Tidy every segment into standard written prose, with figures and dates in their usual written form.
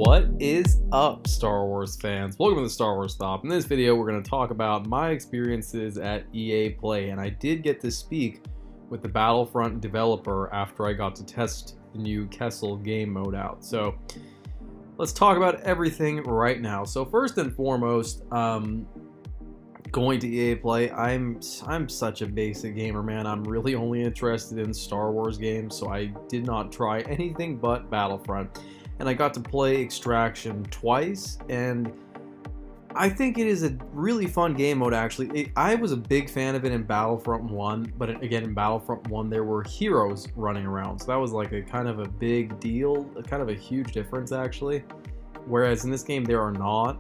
What is up, Star Wars fans? Welcome to the Star Wars Stop. In this video, we're going to talk about my experiences at EA Play, and I did get to speak with the Battlefront developer after I got to test the new Kessel game mode out. So let's talk about everything right now. So first and foremost, going to EA Play, I'm such a basic gamer, man. I'm really only interested in Star Wars games, so I did not try anything but Battlefront. And I got to play Extraction twice, and I think it is a really fun game mode, actually. I was a big fan of it in Battlefront 1, but again, in Battlefront 1, there were heroes running around, so that was like a kind of a big deal, kind of a huge difference, actually. Whereas in this game, there are not.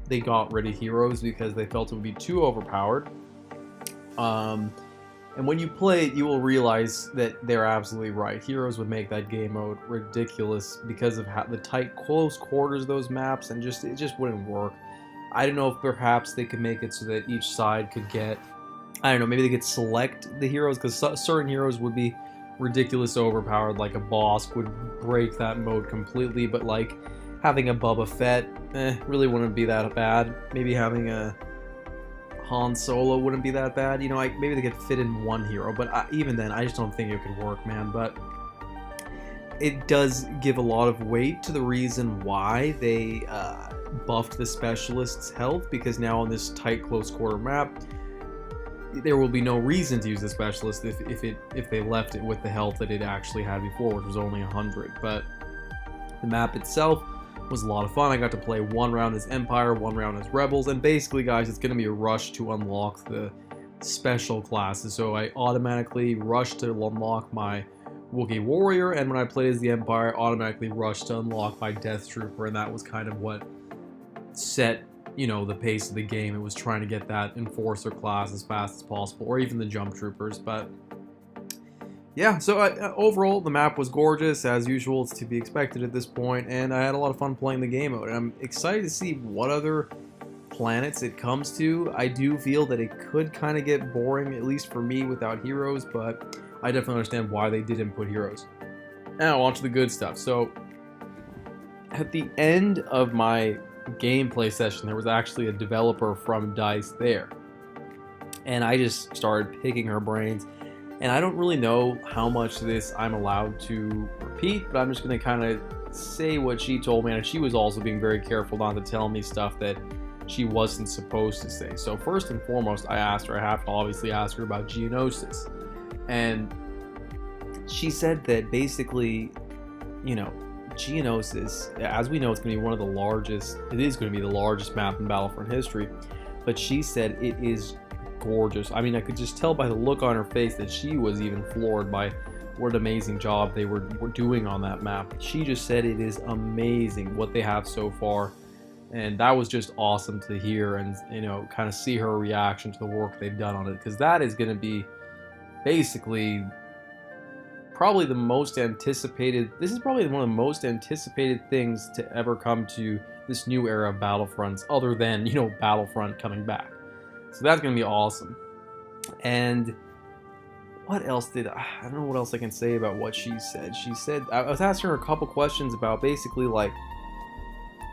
They got rid of heroes because they felt it would be too overpowered. And when you play it, you will realize that they're absolutely right. Heroes would make that game mode ridiculous because of how the tight, close quarters of those maps, and it just wouldn't work. I don't know if perhaps they could make it so that each side could get, I don't know, maybe they could select the heroes, because certain heroes would be ridiculously overpowered, like a boss would break that mode completely, but like having a Boba Fett, really wouldn't be that bad. Maybe having a Han Solo wouldn't be that bad. You know, maybe they could fit in one hero, but even then, I just don't think it could work, man. But it does give a lot of weight to the reason why they buffed the specialist's health, because now on this tight, close quarter map, there will be no reason to use the specialist if they left it with the health that it actually had before, which was only 100. But the map itself was a lot of fun. I got to play one round as Empire, one round as Rebels, and basically, guys, it's going to be a rush to unlock the special classes. So I automatically rushed to unlock my Wookiee Warrior, and when I played as the Empire, I automatically rushed to unlock my Death Trooper, and that was kind of what set, you know, the pace of the game. It was trying to get that Enforcer class as fast as possible, or even the Jump Troopers. But yeah, so overall, the map was gorgeous, as usual. It's to be expected at this point, and I had a lot of fun playing the game mode. And I'm excited to see what other planets it comes to. I do feel that it could kind of get boring, at least for me, without heroes, but I definitely understand why they didn't put heroes. Now, on to the good stuff. So, at the end of my gameplay session, there was actually a developer from DICE there. And I just started picking her brains. And I don't really know how much of this I'm allowed to repeat, but I'm just going to kind of say what she told me, and she was also being very careful not to tell me stuff that she wasn't supposed to say. So first and foremost, I asked her, I have to obviously ask her about Geonosis. And she said that basically, you know, Geonosis, as we know, it's going to be one of the largest, it is going to be the largest map in Battlefront history, but she said it is gorgeous. I mean, I could just tell by the look on her face that she was even floored by what an amazing job they were doing on that map. She just said it is amazing what they have so far, and that was just awesome to hear, and, you know, kind of see her reaction to the work they've done on it, because that is going to be basically probably the most anticipated, this is probably one of the most anticipated things to ever come to this new era of Battlefronts, other than, you know, Battlefront coming back. So that's going to be awesome. And what else did I don't know what else I can say about what she said. She said, I was asking her a couple questions about basically, like,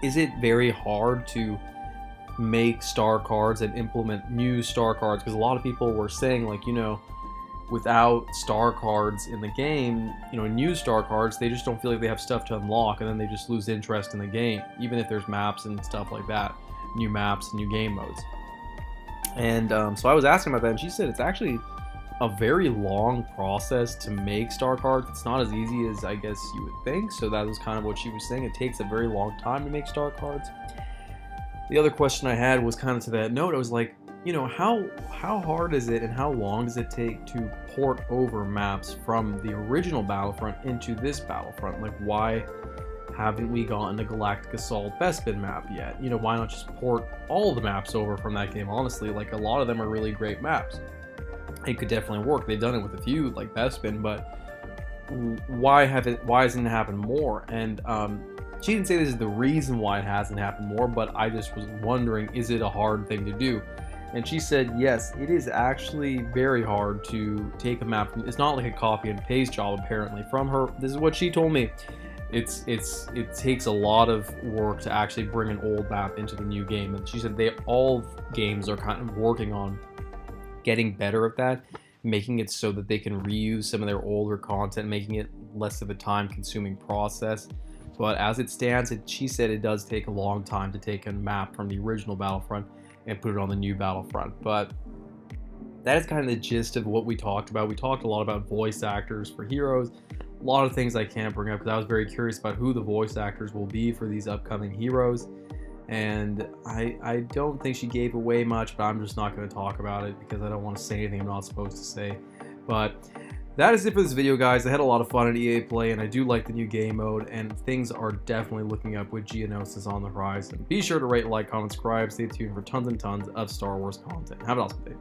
is it very hard to make star cards and implement new star cards? Because a lot of people were saying, like, you know, without star cards in the game, you know, new star cards, they just don't feel like they have stuff to unlock, and then they just lose interest in the game, even if there's maps and stuff like that, new maps, new game modes. And so I was asking about that, and she said it's actually a very long process to make star cards. It's not as easy as I guess you would think, so that was kind of what she was saying. It takes a very long time to make star cards. The other question I had was kind of to that note. I was like, you know, how hard is it and how long does it take to port over maps from the original Battlefront into this Battlefront? Like, why haven't we gotten the Galactic Assault Bespin map yet? You know, why not just port all the maps over from that game? Honestly, like, a lot of them are really great maps. It could definitely work. They've done it with a few, like Bespin, but why hasn't it happened more? And she didn't say this is the reason why it hasn't happened more, but I just was wondering, is it a hard thing to do? And she said, yes, it is actually very hard to take a map. It's not like a copy and paste job, apparently. From her, this is what she told me. it takes a lot of work to actually bring an old map into the new game, and she said all games are kind of working on getting better at that, making it so that they can reuse some of their older content, making it less of a time-consuming process. But as it stands, she said it does take a long time to take a map from the original Battlefront and put it on the new Battlefront. But that is kind of the gist of what we talked about. We talked a lot about voice actors for heroes, a lot of things I can't bring up because I was very curious about who the voice actors will be for these upcoming heroes. And I don't think she gave away much, but I'm just not going to talk about it because I don't want to say anything I'm not supposed to say. But that is it for this video, guys. I had a lot of fun at EA Play, and I do like the new game mode, and things are definitely looking up with Geonosis on the horizon. Be sure to rate, like, comment, subscribe. Stay tuned for tons and tons of Star Wars content. Have an awesome day.